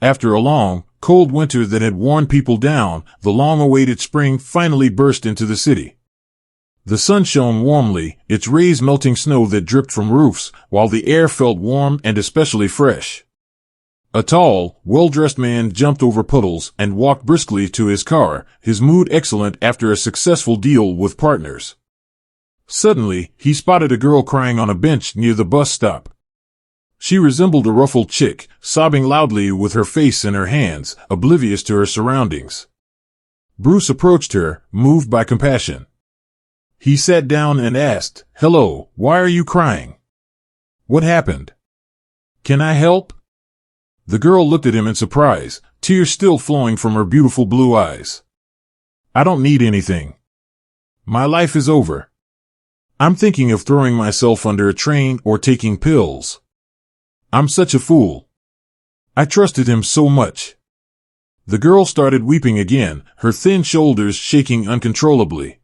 After a long, cold winter that had worn people down, the long-awaited spring finally burst into the city. The sun shone warmly, its rays melting snow that dripped from roofs, while the air felt warm and especially fresh. A tall, well-dressed man jumped over puddles and walked briskly to his car, his mood excellent after a successful deal with partners. Suddenly, he spotted a girl crying on a bench near the bus stop. She resembled a ruffled chick, sobbing loudly with her face in her hands, oblivious to her surroundings. Bruce approached her, moved by compassion. He sat down and asked, "Hello, why are you crying? What happened? Can I help?" The girl looked at him in surprise, tears still flowing from her beautiful blue eyes. "I don't need anything. My life is over. I'm thinking of throwing myself under a train or taking pills. I'm such a fool. I trusted him so much." The girl started weeping again, her thin shoulders shaking uncontrollably.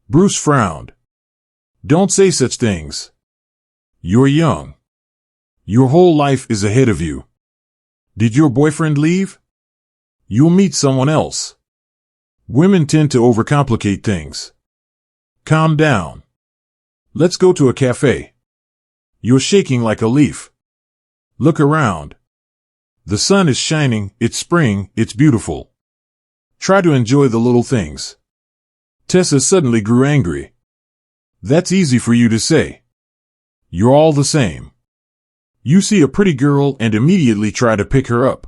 Bruce frowned. "Don't say such things. You're young. Your whole life is ahead of you. Did your boyfriend leave? You'll meet someone else. Women tend to overcomplicate things. Calm down. Let's go to a cafe. You're shaking like a leaf. Look around. The sun is shining, it's spring, it's beautiful. Try to enjoy the little things." Tessa suddenly grew angry. "That's easy for you to say. You're all the same. You see a pretty girl and immediately try to pick her up.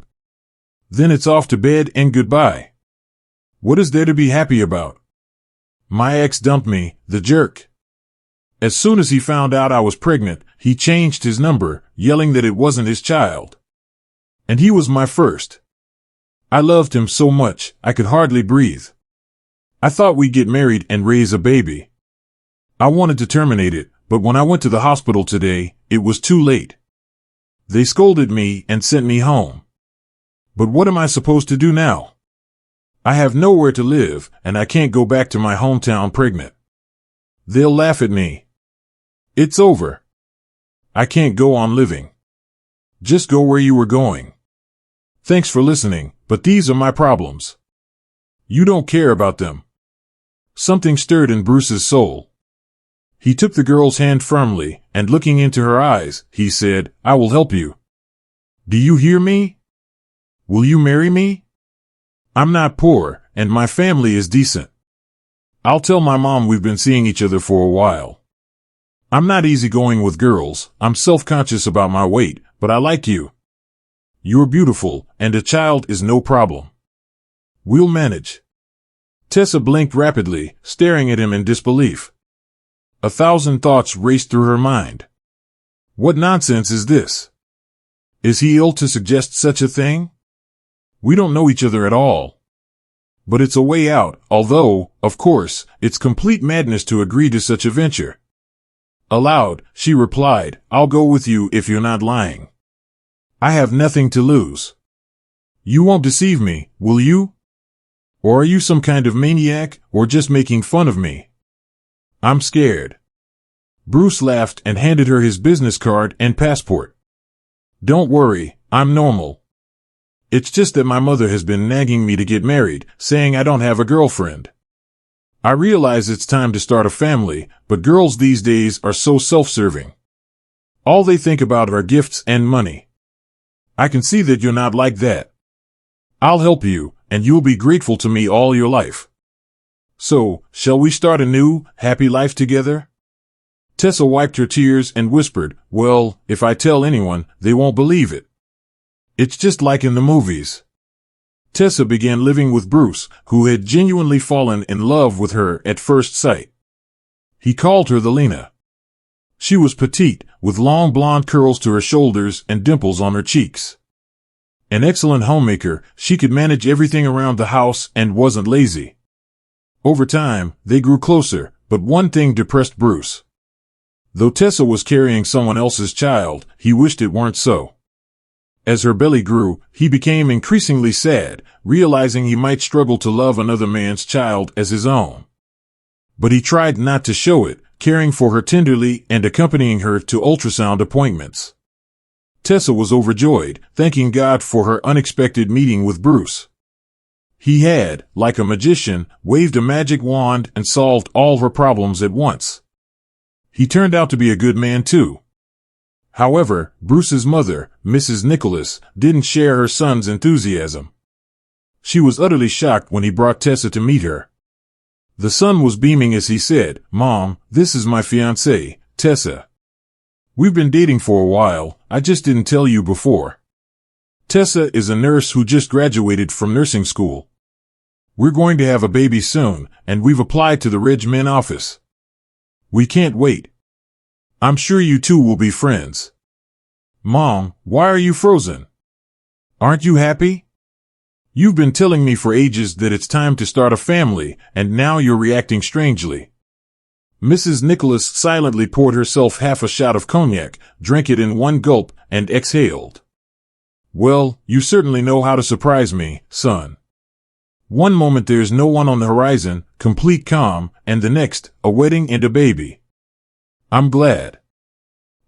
Then it's off to bed and goodbye. What is there to be happy about? My ex dumped me, the jerk. As soon as he found out I was pregnant, he changed his number, yelling that it wasn't his child. And he was my first. I loved him so much, I could hardly breathe. I thought we'd get married and raise a baby. I wanted to terminate it, but when I went to the hospital today, it was too late. They scolded me and sent me home. But what am I supposed to do now? I have nowhere to live, and I can't go back to my hometown pregnant. They'll laugh at me. It's over. I can't go on living. Just go where you were going. Thanks for listening, but these are my problems. You don't care about them." Something stirred in Bruce's soul. He took the girl's hand firmly, and looking into her eyes, he said, "I will help you. Do you hear me? Will you marry me? I'm not poor, and my family is decent. I'll tell my mom we've been seeing each other for a while. I'm not easygoing with girls, I'm self-conscious about my weight, but I like you. You're beautiful, and a child is no problem. We'll manage." Tessa blinked rapidly, staring at him in disbelief. 1,000 thoughts raced through her mind. What nonsense is this? Is he ill to suggest such a thing? We don't know each other at all. But it's a way out, although, of course, it's complete madness to agree to such a venture. Aloud, she replied, "I'll go with you if you're not lying. I have nothing to lose. You won't deceive me, will you? Or are you some kind of maniac, or just making fun of me? I'm scared." Bruce laughed and handed her his business card and passport. "Don't worry, I'm normal. It's just that my mother has been nagging me to get married, saying I don't have a girlfriend. I realize it's time to start a family, but girls these days are so self-serving. All they think about are gifts and money. I can see that you're not like that. I'll help you, and you'll be grateful to me all your life. So, shall we start a new, happy life together?" Tessa wiped her tears and whispered, "Well, if I tell anyone, they won't believe it. It's just like in the movies." Tessa began living with Bruce, who had genuinely fallen in love with her at first sight. He called her the Lena. She was petite, with long blonde curls to her shoulders and dimples on her cheeks. An excellent homemaker, she could manage everything around the house and wasn't lazy. Over time, they grew closer, but one thing depressed Bruce. Though Tessa was carrying someone else's child, he wished it weren't so. As her belly grew, he became increasingly sad, realizing he might struggle to love another man's child as his own. But he tried not to show it, caring for her tenderly and accompanying her to ultrasound appointments. Tessa was overjoyed, thanking God for her unexpected meeting with Bruce. He had, like a magician, waved a magic wand and solved all her problems at once. He turned out to be a good man too. However, Bruce's mother, Mrs. Nicholas, didn't share her son's enthusiasm. She was utterly shocked when he brought Tessa to meet her. The son was beaming as he said, "Mom, this is my fiancée, Tessa. We've been dating for a while, I just didn't tell you before. Tessa is a nurse who just graduated from nursing school. We're going to have a baby soon, and we've applied to the Reg Men office. We can't wait. I'm sure you two will be friends." "Mom, why are you frozen? Aren't you happy? You've been telling me for ages that it's time to start a family, and now you're reacting strangely." Mrs. Nicholas silently poured herself half a shot of cognac, drank it in one gulp, and exhaled. "Well, you certainly know how to surprise me, son. One moment there's no one on the horizon, complete calm, and the next, a wedding and a baby. I'm glad.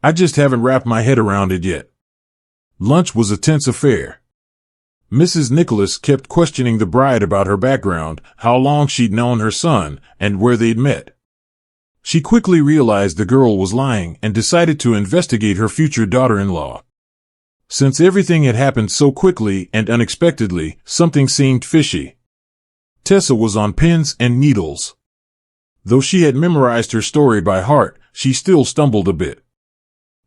I just haven't wrapped my head around it yet." Lunch was a tense affair. Mrs. Nicholas kept questioning the bride about her background, how long she'd known her son, and where they'd met. She quickly realized the girl was lying and decided to investigate her future daughter-in-law. Since everything had happened so quickly and unexpectedly, something seemed fishy. Tessa was on pins and needles. Though she had memorized her story by heart, she still stumbled a bit.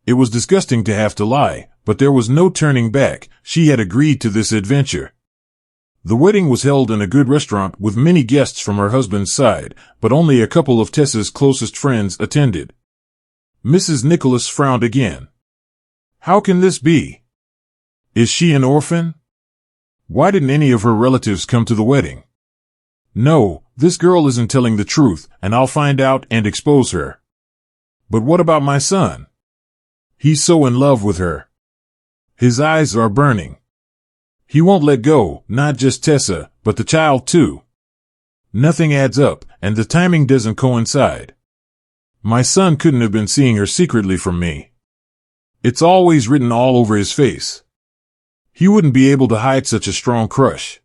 It was disgusting to have to lie, but there was no turning back. She had agreed to this adventure. The wedding was held in a good restaurant with many guests from her husband's side, but only a couple of Tessa's closest friends attended. Mrs. Nicholas frowned again. How can this be? Is she an orphan? Why didn't any of her relatives come to the wedding? No, this girl isn't telling the truth, and I'll find out and expose her. But what about my son? He's so in love with her. His eyes are burning. He won't let go, not just Tessa, but the child too. Nothing adds up, and the timing doesn't coincide. My son couldn't have been seeing her secretly from me. It's always written all over his face. He wouldn't be able to hide such a strong crush.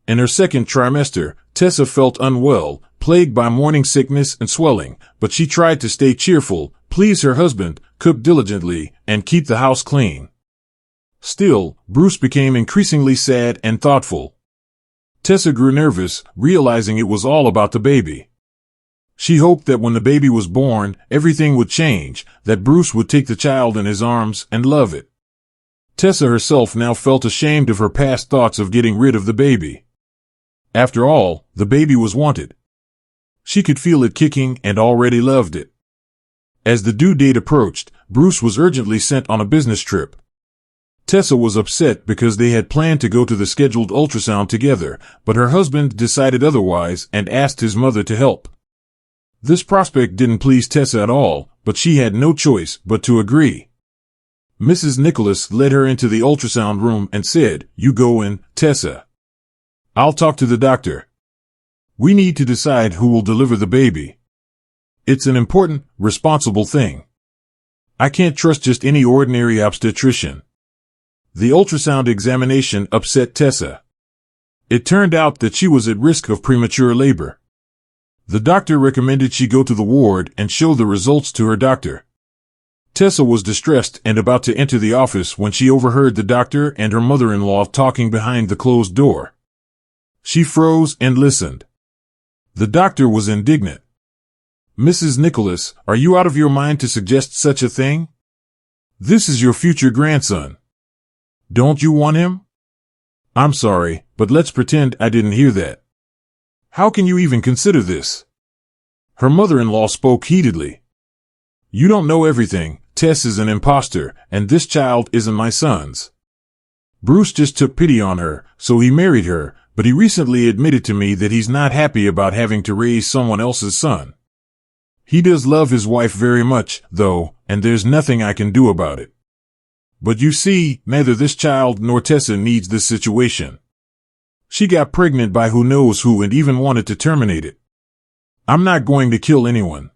In her second trimester, Tessa felt unwell, plagued by morning sickness and swelling, but she tried to stay cheerful, please her husband, cook diligently, and keep the house clean. Still, Bruce became increasingly sad and thoughtful. Tessa grew nervous, realizing it was all about the baby. She hoped that when the baby was born, everything would change, that Bruce would take the child in his arms and love it. Tessa herself now felt ashamed of her past thoughts of getting rid of the baby. After all, the baby was wanted. She could feel it kicking and already loved it. As the due date approached, Bruce was urgently sent on a business trip. Tessa was upset because they had planned to go to the scheduled ultrasound together, but her husband decided otherwise and asked his mother to help. This prospect didn't please Tessa at all, but she had no choice but to agree. Mrs. Nicholas led her into the ultrasound room and said, "You go in, Tessa. I'll talk to the doctor. We need to decide who will deliver the baby. It's an important, responsible thing. I can't trust just any ordinary obstetrician." The ultrasound examination upset Tessa. It turned out that she was at risk of premature labor. The doctor recommended she go to the ward and show the results to her doctor. Tessa was distressed and about to enter the office when she overheard the doctor and her mother-in-law talking behind the closed door. She froze and listened. The doctor was indignant. "Mrs. Nicholas, are you out of your mind to suggest such a thing? This is your future grandson. Don't you want him? I'm sorry, but let's pretend I didn't hear that. How can you even consider this?" Her mother-in-law spoke heatedly. "You don't know everything. Tess is an imposter, and this child isn't my son's. Bruce just took pity on her, so he married her, but he recently admitted to me that he's not happy about having to raise someone else's son. He does love his wife very much, though, and there's nothing I can do about it. But you see, neither this child nor Tessa needs this situation. She got pregnant by who knows who and even wanted to terminate it. I'm not going to kill anyone.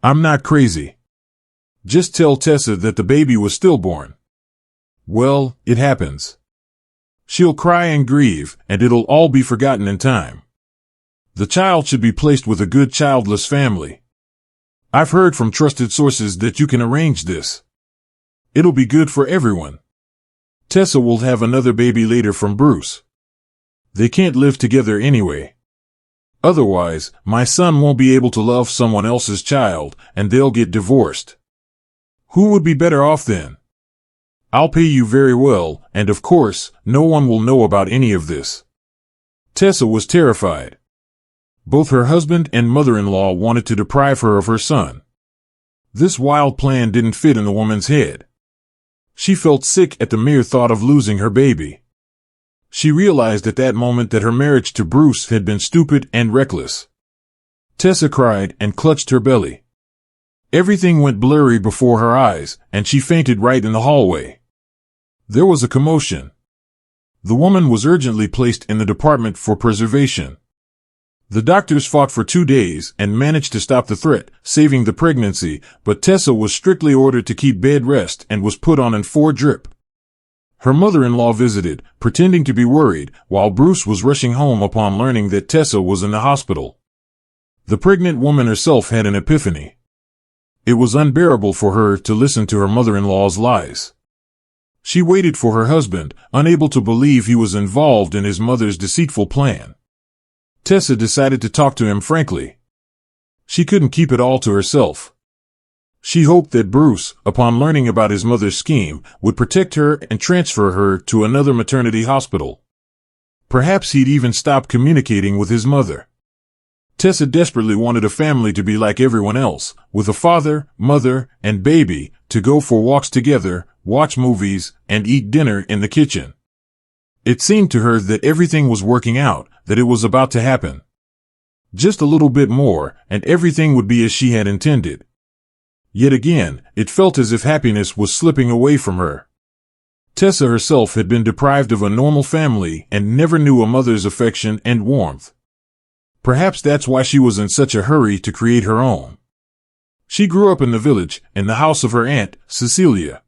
I'm not crazy. Just tell Tessa that the baby was stillborn. Well, it happens. She'll cry and grieve, and it'll all be forgotten in time. The child should be placed with a good childless family. I've heard from trusted sources that you can arrange this. It'll be good for everyone. Tessa will have another baby later from Bruce. They can't live together anyway. Otherwise, my son won't be able to love someone else's child, and they'll get divorced. Who would be better off then? I'll pay you very well, and of course, no one will know about any of this. Tessa was terrified. Both her husband and mother-in-law wanted to deprive her of her son. This wild plan didn't fit in the woman's head. She felt sick at the mere thought of losing her baby. She realized at that moment that her marriage to Bruce had been stupid and reckless. Tessa cried and clutched her belly. Everything went blurry before her eyes, and she fainted right in the hallway. There was a commotion. The woman was urgently placed in the department for preservation. The doctors fought for 2 days and managed to stop the threat, saving the pregnancy, but Tessa was strictly ordered to keep bed rest and was put on an 4-drip. Her mother-in-law visited, pretending to be worried, while Bruce was rushing home upon learning that Tessa was in the hospital. The pregnant woman herself had an epiphany. It was unbearable for her to listen to her mother-in-law's lies. She waited for her husband, unable to believe he was involved in his mother's deceitful plan. Tessa decided to talk to him frankly. She couldn't keep it all to herself. She hoped that Bruce, upon learning about his mother's scheme, would protect her and transfer her to another maternity hospital. Perhaps he'd even stop communicating with his mother. Tessa desperately wanted a family to be like everyone else, with a father, mother, and baby, to go for walks together, watch movies, and eat dinner in the kitchen. It seemed to her that everything was working out, that it was about to happen. Just a little bit more, and everything would be as she had intended. Yet again, it felt as if happiness was slipping away from her. Tessa herself had been deprived of a normal family and never knew a mother's affection and warmth. Perhaps that's why she was in such a hurry to create her own. She grew up in the village, in the house of her aunt, Cecilia.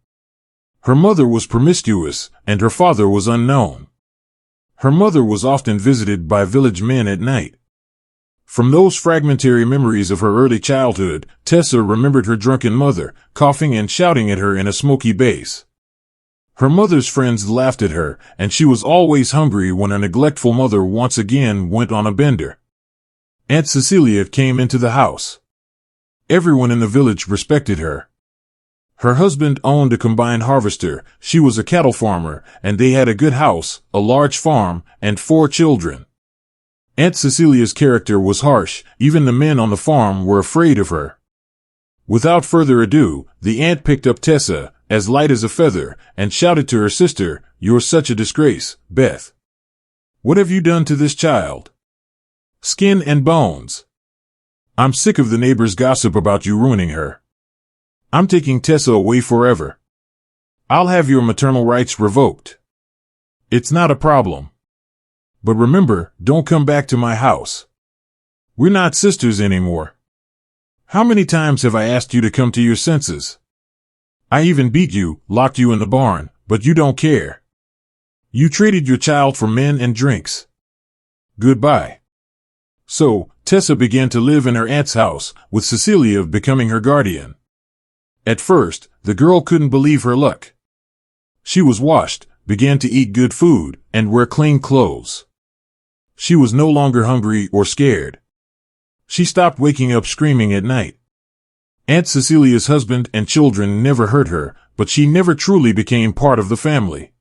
Her mother was promiscuous, and her father was unknown. Her mother was often visited by village men at night. From those fragmentary memories of her early childhood, Tessa remembered her drunken mother, coughing and shouting at her in a smoky bass. Her mother's friends laughed at her, and she was always hungry when her neglectful mother once again went on a bender. Aunt Cecilia came into the house. Everyone in the village respected her. Her husband owned a combined harvester, she was a cattle farmer, and they had a good house, a large farm, and 4 children. Aunt Cecilia's character was harsh, even the men on the farm were afraid of her. Without further ado, the aunt picked up Tessa, as light as a feather, and shouted to her sister, "You're such a disgrace, Beth. What have you done to this child? Skin and bones. I'm sick of the neighbors' gossip about you ruining her. I'm taking Tessa away forever. I'll have your maternal rights revoked. It's not a problem. But remember, don't come back to my house. We're not sisters anymore. How many times have I asked you to come to your senses? I even beat you, locked you in the barn, but you don't care. You traded your child for men and drinks. Goodbye." So, Tessa began to live in her aunt's house, with Cecilia becoming her guardian. At first, the girl couldn't believe her luck. She was washed, began to eat good food, and wear clean clothes. She was no longer hungry or scared. She stopped waking up screaming at night. Aunt Cecilia's husband and children never hurt her, but she never truly became part of the family.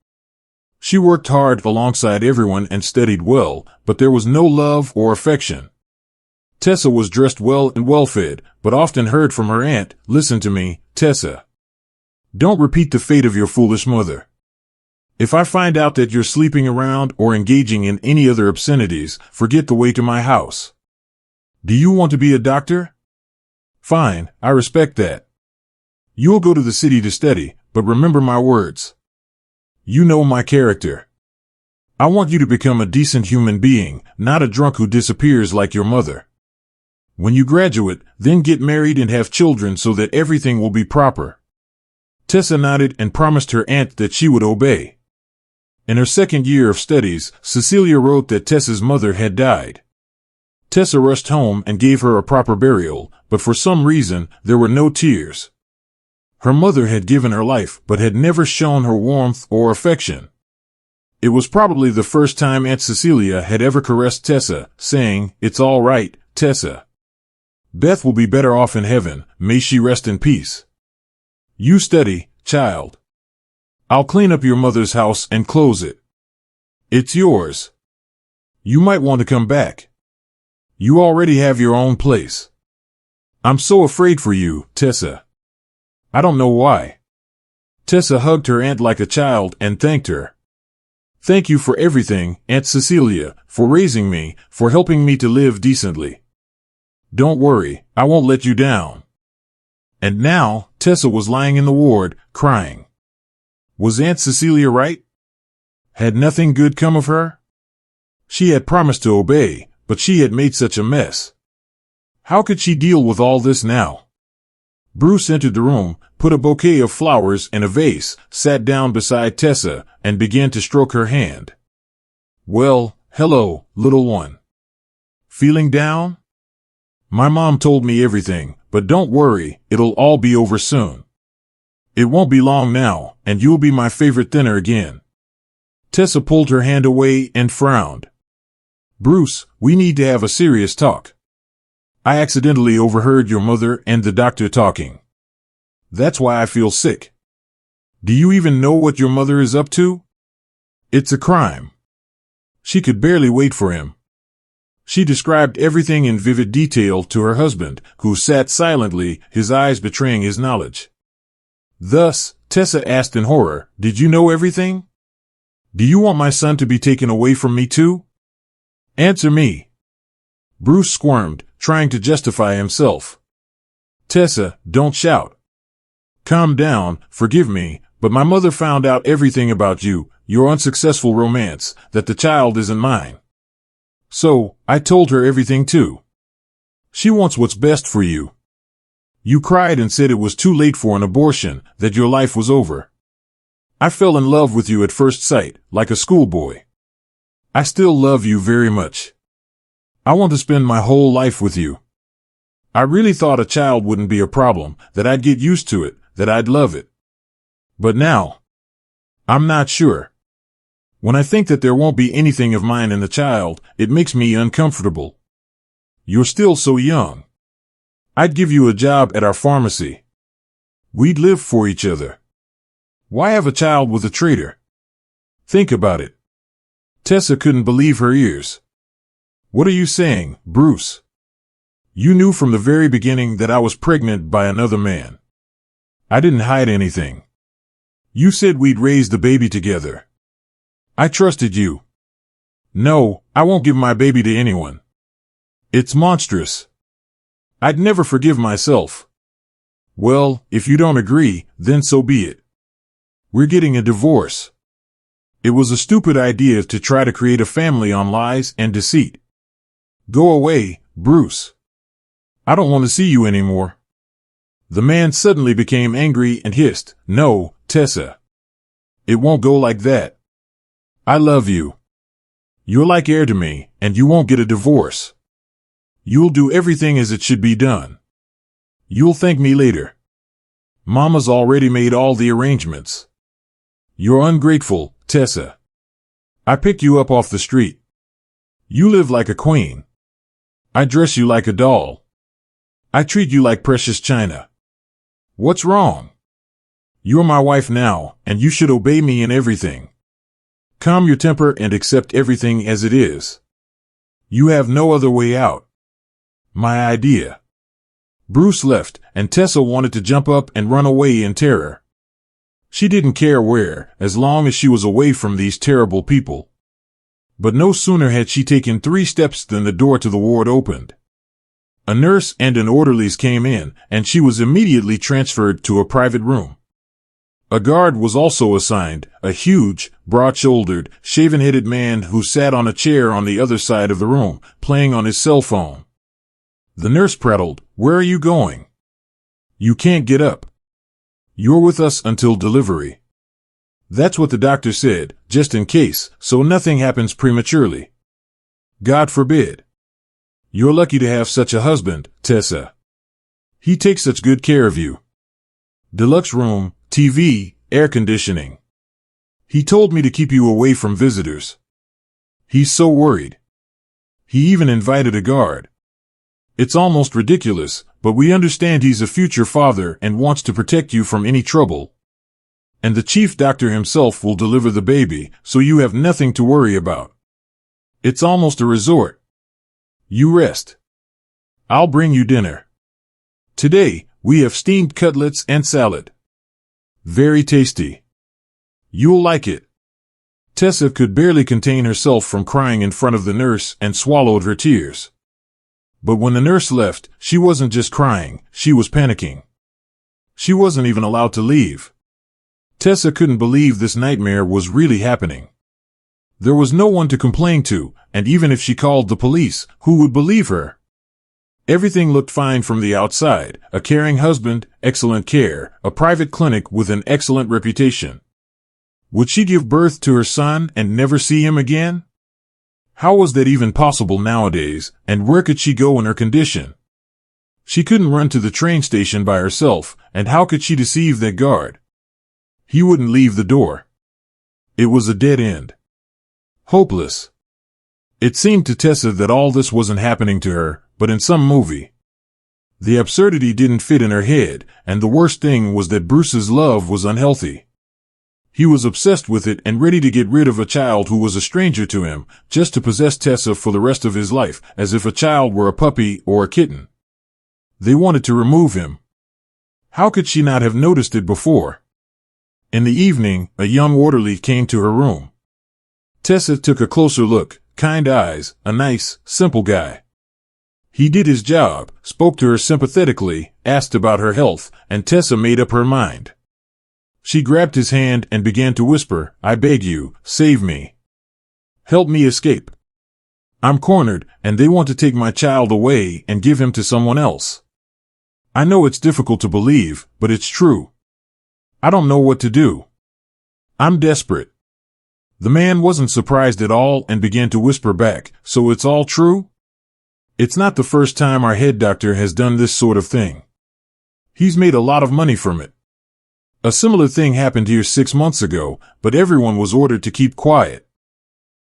She worked hard alongside everyone and studied well, but there was no love or affection. Tessa was dressed well and well-fed, but often heard from her aunt, "Listen to me, Tessa. Don't repeat the fate of your foolish mother. If I find out that you're sleeping around or engaging in any other obscenities, forget the way to my house. Do you want to be a doctor? Fine, I respect that. You'll go to the city to study, but remember my words. You know my character. I want you to become a decent human being, not a drunk who disappears like your mother. When you graduate, then get married and have children so that everything will be proper." Tessa nodded and promised her aunt that she would obey. In her second year of studies, Cecilia wrote that Tessa's mother had died. Tessa rushed home and gave her a proper burial, but for some reason, there were no tears. Her mother had given her life, but had never shown her warmth or affection. It was probably the first time Aunt Cecilia had ever caressed Tessa, saying, "It's all right, Tessa. Beth will be better off in heaven, may she rest in peace. You study, child. I'll clean up your mother's house and close it. It's yours. You might want to come back. You already have your own place. I'm so afraid for you, Tessa. I don't know why." Tessa hugged her aunt like a child and thanked her. "Thank you for everything, Aunt Cecilia, for raising me, for helping me to live decently. Don't worry, I won't let you down." And now, Tessa was lying in the ward, crying. Was Aunt Cecilia right? Had nothing good come of her? She had promised to obey, but she had made such a mess. How could she deal with all this now? Bruce entered the room, put a bouquet of flowers in a vase, sat down beside Tessa, and began to stroke her hand. "Well, hello, little one. Feeling down? My mom told me everything, but don't worry, it'll all be over soon. It won't be long now, and you'll be my favorite dinner again." Tessa pulled her hand away and frowned. "Bruce, we need to have a serious talk. I accidentally overheard your mother and the doctor talking. That's why I feel sick. Do you even know what your mother is up to? It's a crime. She could barely wait for him." She described everything in vivid detail to her husband, who sat silently, his eyes betraying his knowledge. Thus, Tessa asked in horror, "Did you know everything? Do you want my son to be taken away from me too? Answer me." Bruce squirmed, trying to justify himself. "Tessa, don't shout. Calm down, forgive me, but my mother found out everything about you, your unsuccessful romance, that the child isn't mine. So, I told her everything too. She wants what's best for you. You cried and said it was too late for an abortion, that your life was over. I fell in love with you at first sight, like a schoolboy. I still love you very much. I want to spend my whole life with you. I really thought a child wouldn't be a problem, that I'd get used to it, that I'd love it. But now, I'm not sure. When I think that there won't be anything of mine in the child, it makes me uncomfortable. You're still so young. I'd give you a job at our pharmacy. We'd live for each other. Why have a child with a traitor? Think about it." Tessa couldn't believe her ears. "What are you saying, Bruce? You knew from the very beginning that I was pregnant by another man. I didn't hide anything. You said we'd raise the baby together. I trusted you. No, I won't give my baby to anyone. It's monstrous. I'd never forgive myself. Well, if you don't agree, then so be it. We're getting a divorce. It was a stupid idea to try to create a family on lies and deceit. Go away, Bruce. I don't want to see you anymore." The man suddenly became angry and hissed, "No, Tessa. It won't go like that. I love you. You're like air to me, and you won't get a divorce. You'll do everything as it should be done. You'll thank me later. Mama's already made all the arrangements. You're ungrateful, Tessa. I picked you up off the street. You live like a queen. I dress you like a doll. I treat you like precious china. What's wrong? You're my wife now, and you should obey me in everything. Calm your temper and accept everything as it is. You have no other way out. My idea." Bruce left, and Tessa wanted to jump up and run away in terror. She didn't care where, as long as she was away from these terrible people. But no sooner had she taken 3 steps than the door to the ward opened. A nurse and an orderlies came in, and she was immediately transferred to a private room. A guard was also assigned, a huge, broad-shouldered, shaven-headed man who sat on a chair on the other side of the room, playing on his cell phone. The nurse prattled, "Where are you going? You can't get up. You're with us until delivery. That's what the doctor said, just in case, so nothing happens prematurely. God forbid. You're lucky to have such a husband, Tessa. He takes such good care of you. Deluxe room, TV, air conditioning. He told me to keep you away from visitors. He's so worried. He even invited a guard. It's almost ridiculous, but we understand he's a future father and wants to protect you from any trouble. And the chief doctor himself will deliver the baby, so you have nothing to worry about. It's almost a resort. You rest. I'll bring you dinner. Today, we have steamed cutlets and salad. Very tasty. You'll like it. Tessa could barely contain herself from crying in front of the nurse and swallowed her tears. But when the nurse left, she wasn't just crying, she was panicking. She wasn't even allowed to leave. Tessa couldn't believe this nightmare was really happening. There was no one to complain to, and even if she called the police, who would believe her? Everything looked fine from the outside: a caring husband, excellent care, a private clinic with an excellent reputation. Would she give birth to her son and never see him again? How was that even possible nowadays, and where could she go in her condition? She couldn't run to the train station by herself, and how could she deceive that guard? He wouldn't leave the door. It was a dead end. Hopeless. It seemed to Tessa that all this wasn't happening to her, but in some movie. The absurdity didn't fit in her head, and the worst thing was that Bruce's love was unhealthy. He was obsessed with it and ready to get rid of a child who was a stranger to him, just to possess Tessa for the rest of his life, as if a child were a puppy or a kitten. They wanted to remove him. How could she not have noticed it before? In the evening, a young orderly came to her room. Tessa took a closer look. Kind eyes, a nice, simple guy. He did his job, spoke to her sympathetically, asked about her health, and Tessa made up her mind. She grabbed his hand and began to whisper, "I beg you, save me. Help me escape. I'm cornered, and they want to take my child away and give him to someone else. I know it's difficult to believe, but it's true. I don't know what to do. I'm desperate." The man wasn't surprised at all and began to whisper back, "So it's all true? It's not the first time our head doctor has done this sort of thing. He's made a lot of money from it. A similar thing happened here 6 months ago, but everyone was ordered to keep quiet.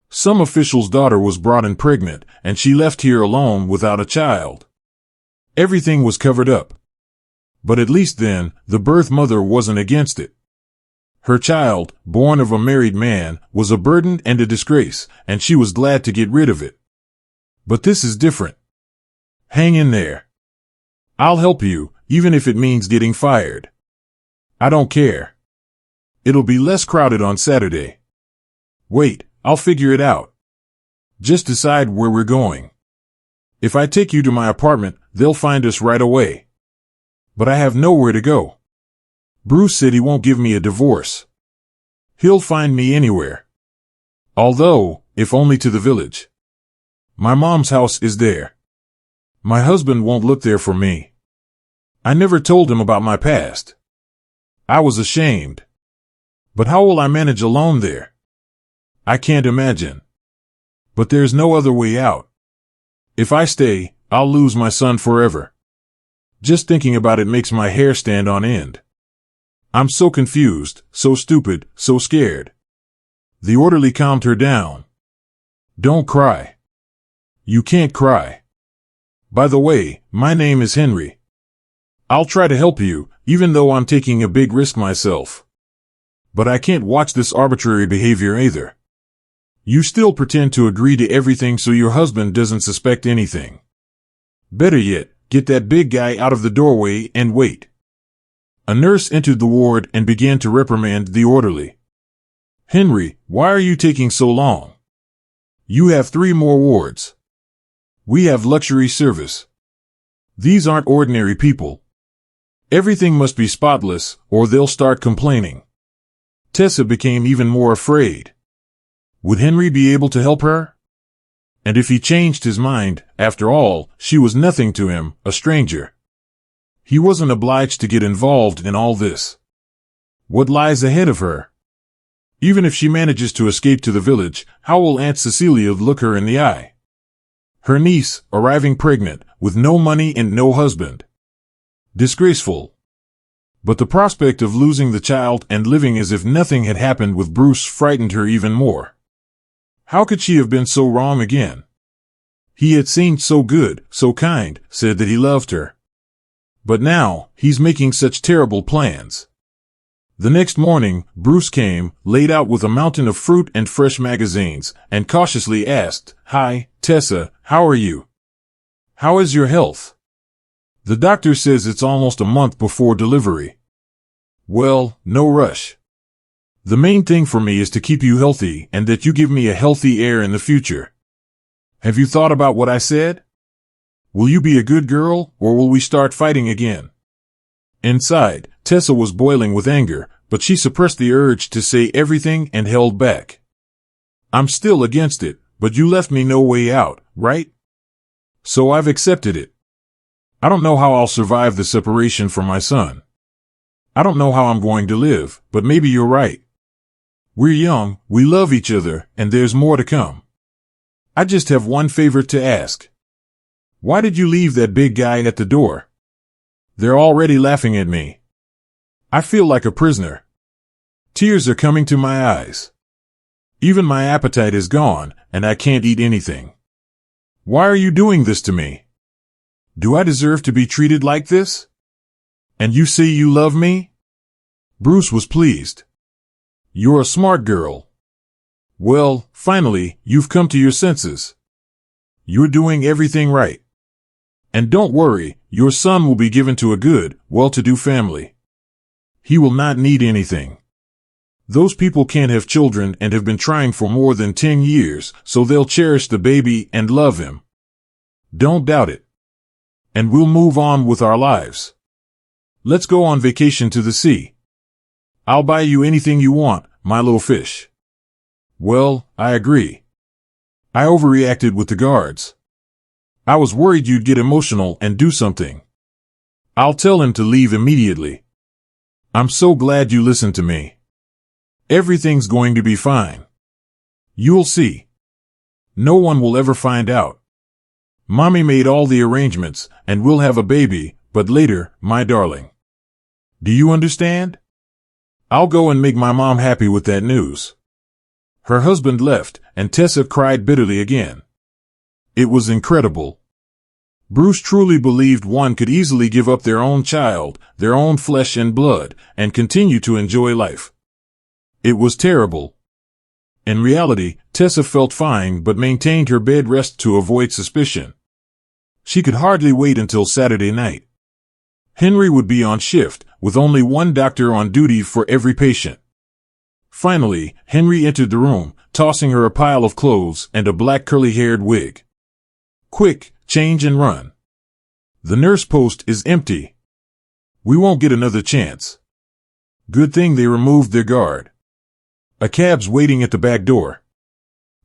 Some official's daughter was brought in pregnant, and she left here alone without a child. Everything was covered up. But at least then, the birth mother wasn't against it. Her child, born of a married man, was a burden and a disgrace, and she was glad to get rid of it. But this is different. Hang in there. I'll help you, even if it means getting fired. I don't care. It'll be less crowded on Saturday. Wait, I'll figure it out. Just decide where we're going. If I take you to my apartment, they'll find us right away. But I have nowhere to go. Bruce said he won't give me a divorce. He'll find me anywhere. Although, if only to the village. My mom's house is there. My husband won't look there for me. I never told him about my past. I was ashamed. But how will I manage alone there? I can't imagine. But there's no other way out. If I stay, I'll lose my son forever. Just thinking about it makes my hair stand on end. I'm so confused, so stupid, so scared. The orderly calmed her down. Don't cry. You can't cry. By the way, my name is Henry. I'll try to help you, even though I'm taking a big risk myself. But I can't watch this arbitrary behavior either. You still pretend to agree to everything so your husband doesn't suspect anything. Better yet, get that big guy out of the doorway and wait. A nurse entered the ward and began to reprimand the orderly. Henry, why are you taking so long? You have 3 more wards. We have luxury service. These aren't ordinary people. Everything must be spotless, or they'll start complaining. Tessa became even more afraid. Would Henry be able to help her? And if he changed his mind, after all, she was nothing to him, a stranger. He wasn't obliged to get involved in all this. What lies ahead of her? Even if she manages to escape to the village, how will Aunt Cecilia look her in the eye? Her niece, arriving pregnant, with no money and no husband. Disgraceful. But the prospect of losing the child and living as if nothing had happened with Bruce frightened her even more. How could she have been so wrong again? He had seemed so good, so kind, said that he loved her. But now, he's making such terrible plans. The next morning, Bruce came, laid out with a mountain of fruit and fresh magazines, and cautiously asked, "Hi, Tessa, how are you? How is your health? The doctor says it's almost a month before delivery." "Well, no rush. The main thing for me is to keep you healthy and that you give me a healthy heir in the future. Have you thought about what I said? Will you be a good girl, or will we start fighting again?" Inside, Tessa was boiling with anger, but she suppressed the urge to say everything and held back. "I'm still against it, but you left me no way out, right? So I've accepted it. I don't know how I'll survive the separation from my son. I don't know how I'm going to live, but maybe you're right. We're young, we love each other, and there's more to come. I just have one favor to ask. Why did you leave that big guy at the door? They're already laughing at me. I feel like a prisoner. Tears are coming to my eyes. Even my appetite is gone, and I can't eat anything. Why are you doing this to me? Do I deserve to be treated like this? And you say you love me?" Bruce was pleased. "You're a smart girl. Well, finally, you've come to your senses. You're doing everything right. And don't worry, your son will be given to a good, well-to-do family. He will not need anything. Those people can't have children and have been trying for more than 10 years, so they'll cherish the baby and love him. Don't doubt it. And we'll move on with our lives. Let's go on vacation to the sea. I'll buy you anything you want, my little fish." "Well, I agree. I overreacted with the guards. I was worried you'd get emotional and do something. I'll tell him to leave immediately. I'm so glad you listened to me. Everything's going to be fine. You'll see. No one will ever find out. Mommy made all the arrangements, and we'll have a baby, but later, my darling. Do you understand? I'll go and make my mom happy with that news." Her husband left, and Tessa cried bitterly again. It was incredible. Bruce truly believed one could easily give up their own child, their own flesh and blood, and continue to enjoy life. It was terrible. In reality, Tessa felt fine but maintained her bed rest to avoid suspicion. She could hardly wait until Saturday night. Henry would be on shift, with only one doctor on duty for every patient. Finally, Henry entered the room, tossing her a pile of clothes and a black curly-haired wig. "Quick, change and run. The nurse post is empty. We won't get another chance." Good thing they removed their guard. "A cab's waiting at the back door.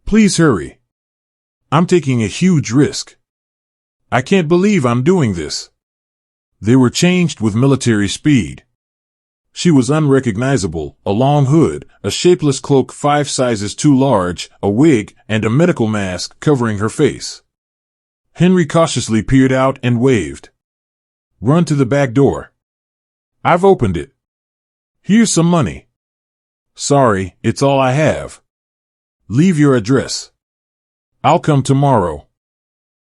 Please hurry. I'm taking a huge risk. I can't believe I'm doing this." They were changed with military speed. She was unrecognizable, a long hood, a shapeless cloak 5 sizes too large, a wig, and a medical mask covering her face. Henry cautiously peered out and waved. "Run to the back door." "I've opened it." "Here's some money." "Sorry, it's all I have." "Leave your address." "I'll come tomorrow."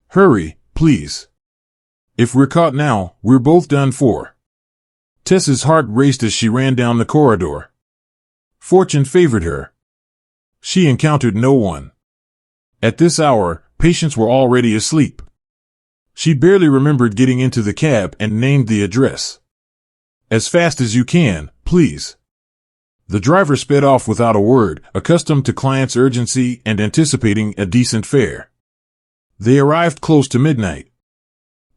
"Hurry, please. If we're caught now, we're both done for." Tessa's heart raced as she ran down the corridor. Fortune favored her. She encountered no one. At this hour, patients were already asleep. She barely remembered getting into the cab and named the address. "As fast as you can, please." The driver sped off without a word, accustomed to clients' urgency and anticipating a decent fare. They arrived close to midnight.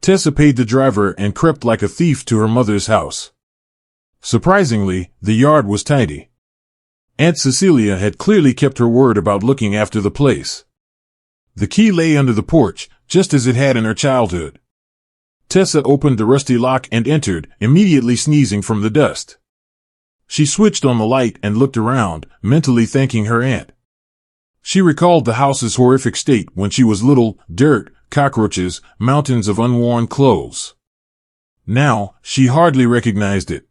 Tessa paid the driver and crept like a thief to her mother's house. Surprisingly, the yard was tidy. Aunt Cecilia had clearly kept her word about looking after the place. The key lay under the porch, just as it had in her childhood. Tessa opened the rusty lock and entered, immediately sneezing from the dust. She switched on the light and looked around, mentally thanking her aunt. She recalled the house's horrific state when she was little: dirt, cockroaches, mountains of unworn clothes. Now, she hardly recognized it.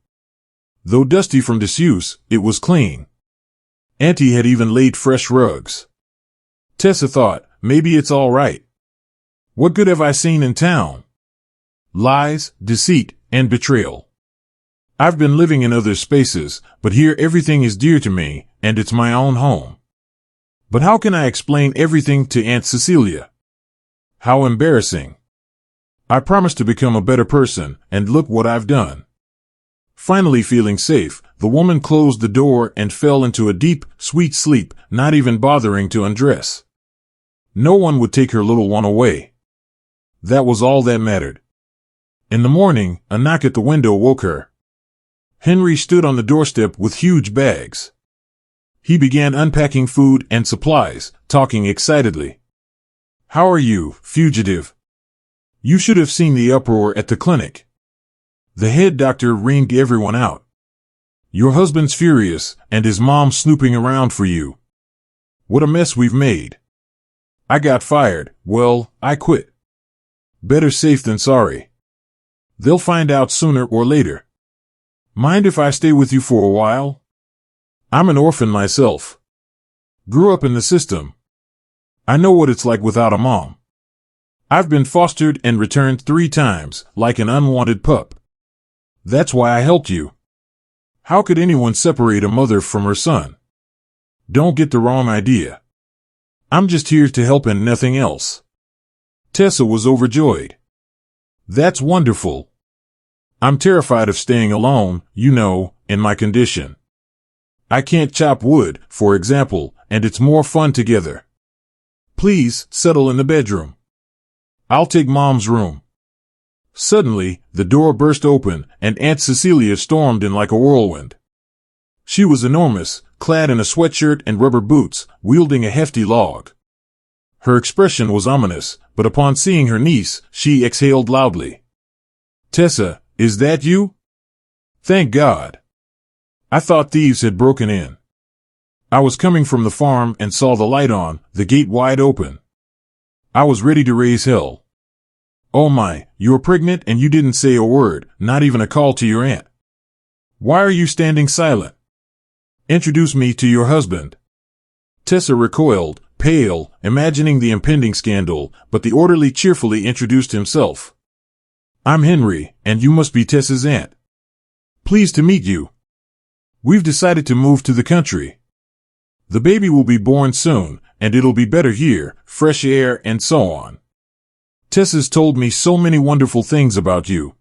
Though dusty from disuse, it was clean. Auntie had even laid fresh rugs. Tessa thought, maybe it's all right. What good have I seen in town? Lies, deceit, and betrayal. I've been living in other spaces, but here everything is dear to me, and it's my own home. But how can I explain everything to Aunt Cecilia? How embarrassing. I promised to become a better person, and look what I've done. Finally feeling safe, the woman closed the door and fell into a deep, sweet sleep, not even bothering to undress. No one would take her little one away. That was all that mattered. In the morning, a knock at the window woke her. Henry stood on the doorstep with huge bags. He began unpacking food and supplies, talking excitedly. How are you, fugitive? You should have seen the uproar at the clinic. The head doctor ringed everyone out. Your husband's furious, and his mom's snooping around for you. What a mess we've made. I got fired. Well, I quit. Better safe than sorry. They'll find out sooner or later. Mind if I stay with you for a while? I'm an orphan myself. Grew up in the system. I know what it's like without a mom. I've been fostered and returned 3 times, like an unwanted pup. That's why I helped you. How could anyone separate a mother from her son? Don't get the wrong idea. I'm just here to help and nothing else. Tessa was overjoyed. That's wonderful. I'm terrified of staying alone, in my condition. I can't chop wood, for example, and it's more fun together. Please, settle in the bedroom. I'll take Mom's room. Suddenly, the door burst open, and Aunt Cecilia stormed in like a whirlwind. She was enormous, clad in a sweatshirt and rubber boots, wielding a hefty log. Her expression was ominous, but upon seeing her niece, she exhaled loudly. Tessa, is that you? Thank God. I thought thieves had broken in. I was coming from the farm and saw the light on, the gate wide open. I was ready to raise hell. Oh my, you're pregnant and you didn't say a word, not even a call to your aunt. Why are you standing silent? Introduce me to your husband. Tessa recoiled, pale, imagining the impending scandal, but the orderly cheerfully introduced himself. I'm Henry, and you must be Tessa's aunt. Pleased to meet you. We've decided to move to the country. The baby will be born soon, and it'll be better here, fresh air and so on. Tessa's told me so many wonderful things about you.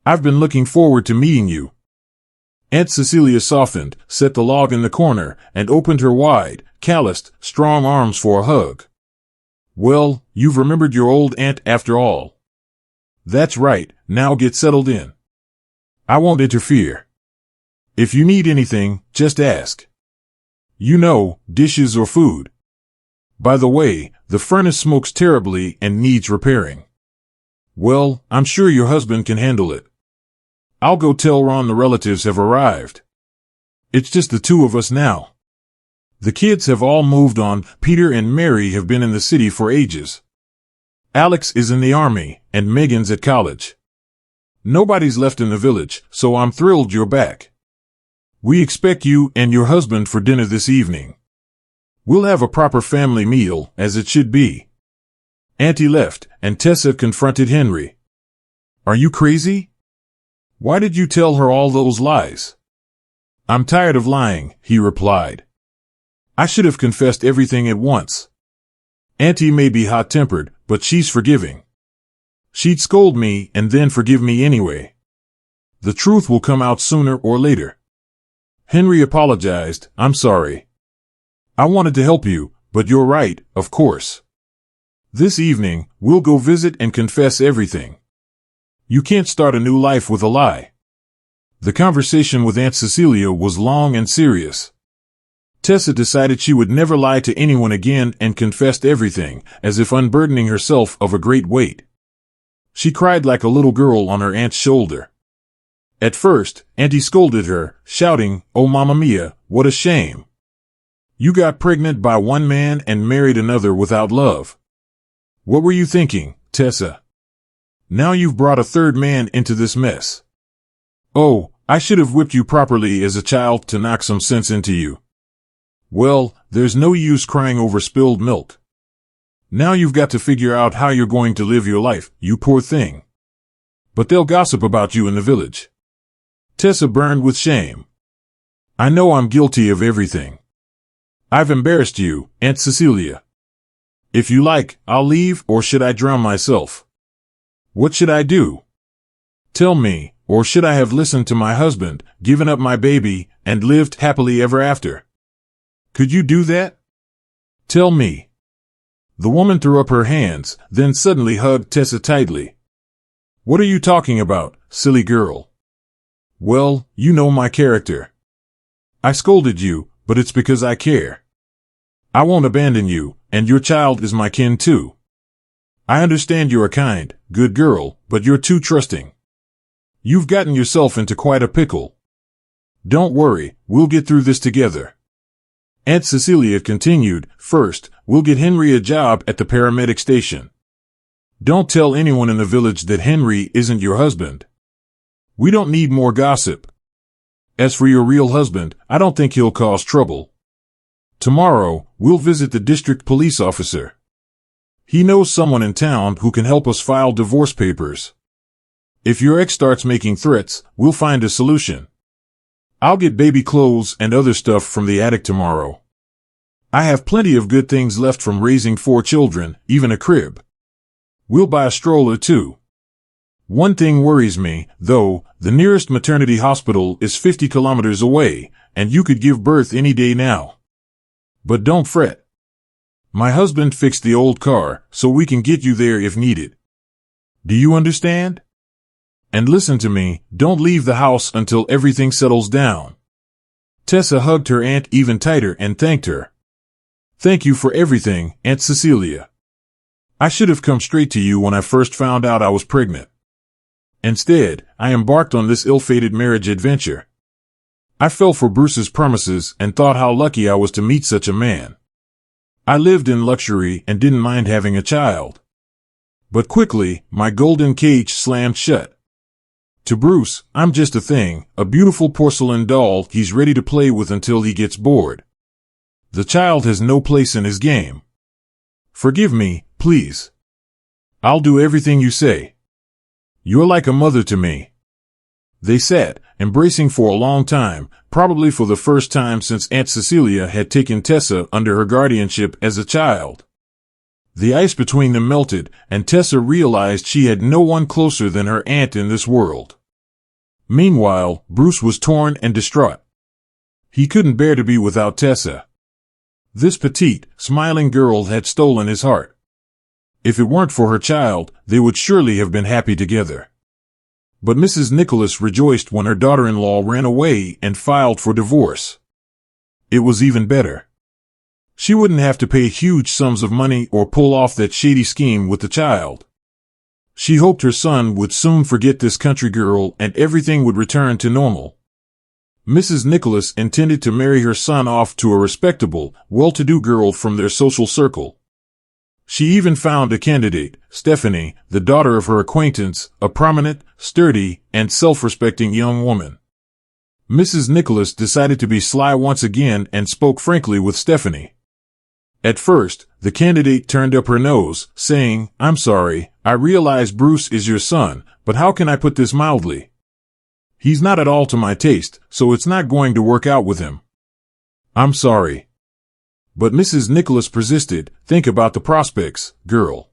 I've been looking forward to meeting you. Aunt Cecilia softened, set the log in the corner, and opened her wide, calloused, strong arms for a hug. Well, you've remembered your old aunt after all. That's right, now get settled in. I won't interfere. If you need anything, just ask. Dishes or food. By the way, the furnace smokes terribly and needs repairing. Well, I'm sure your husband can handle it. I'll go tell Ron the relatives have arrived. It's just the 2 of us now. The kids have all moved on. Peter and Mary have been in the city for ages. Alex is in the army, and Megan's at college. Nobody's left in the village, so I'm thrilled you're back. We expect you and your husband for dinner this evening. We'll have a proper family meal, as it should be. Auntie left, and Tessa confronted Henry. Are you crazy? Why did you tell her all those lies? I'm tired of lying, he replied. I should have confessed everything at once. Auntie may be hot-tempered, but she's forgiving. She'd scold me and then forgive me anyway. The truth will come out sooner or later. Henry apologized. I'm sorry. I wanted to help you, but you're right, of course. This evening, we'll go visit and confess everything. You can't start a new life with a lie. The conversation with Aunt Cecilia was long and serious. Tessa decided she would never lie to anyone again and confessed everything, as if unburdening herself of a great weight. She cried like a little girl on her aunt's shoulder. At first, Auntie scolded her, shouting, "Oh, Mamma Mia, what a shame. You got pregnant by one man and married another without love. What were you thinking, Tessa? Now you've brought a third man into this mess. Oh, I should have whipped you properly as a child to knock some sense into you. Well, there's no use crying over spilled milk. Now you've got to figure out how you're going to live your life, you poor thing. But they'll gossip about you in the village." Tessa burned with shame. "I know I'm guilty of everything. I've embarrassed you, Aunt Cecilia. If you like, I'll leave, or should I drown myself? What should I do? Tell me, or should I have listened to my husband, given up my baby, and lived happily ever after? Could you do that? Tell me." The woman threw up her hands, then suddenly hugged Tessa tightly. "What are you talking about, silly girl? Well, you know my character. I scolded you, but it's because I care. I won't abandon you, and your child is my kin too. I understand you're a kind, good girl, but you're too trusting. You've gotten yourself into quite a pickle. Don't worry, we'll get through this together." Aunt Cecilia continued, "First, we'll get Henry a job at the paramedic station. Don't tell anyone in the village that Henry isn't your husband. We don't need more gossip. As for your real husband, I don't think he'll cause trouble. Tomorrow, we'll visit the district police officer. He knows someone in town who can help us file divorce papers. If your ex starts making threats, we'll find a solution. I'll get baby clothes and other stuff from the attic tomorrow. I have plenty of good things left from raising 4 children, even a crib. We'll buy a stroller too. One thing worries me, though, the nearest maternity hospital is 50 kilometers away, and you could give birth any day now. But don't fret. My husband fixed the old car, so we can get you there if needed. Do you understand? And listen to me, don't leave the house until everything settles down." Tessa hugged her aunt even tighter and thanked her. "Thank you for everything, Aunt Cecilia. I should have come straight to you when I first found out I was pregnant. Instead, I embarked on this ill-fated marriage adventure. I fell for Bruce's promises and thought how lucky I was to meet such a man. I lived in luxury and didn't mind having a child. But quickly, my golden cage slammed shut. To Bruce, I'm just a thing, a beautiful porcelain doll he's ready to play with until he gets bored. The child has no place in his game. Forgive me, please. I'll do everything you say. You're like a mother to me." They sat, embracing for a long time, probably for the first time since Aunt Cecilia had taken Tessa under her guardianship as a child. The ice between them melted, and Tessa realized she had no one closer than her aunt in this world. Meanwhile, Bruce was torn and distraught. He couldn't bear to be without Tessa. This petite, smiling girl had stolen his heart. If it weren't for her child, they would surely have been happy together. But Mrs. Nicholas rejoiced when her daughter-in-law ran away and filed for divorce. It was even better. She wouldn't have to pay huge sums of money or pull off that shady scheme with the child. She hoped her son would soon forget this country girl and everything would return to normal. Mrs. Nicholas intended to marry her son off to a respectable, well-to-do girl from their social circle. She even found a candidate, Stephanie, the daughter of her acquaintance, a prominent, sturdy, and self-respecting young woman. Mrs. Nicholas decided to be sly once again and spoke frankly with Stephanie. At first, the candidate turned up her nose, saying, "I'm sorry, I realize Bruce is your son, but how can I put this mildly? He's not at all to my taste, so it's not going to work out with him. I'm sorry." But Mrs. Nicholas persisted, "Think about the prospects, girl.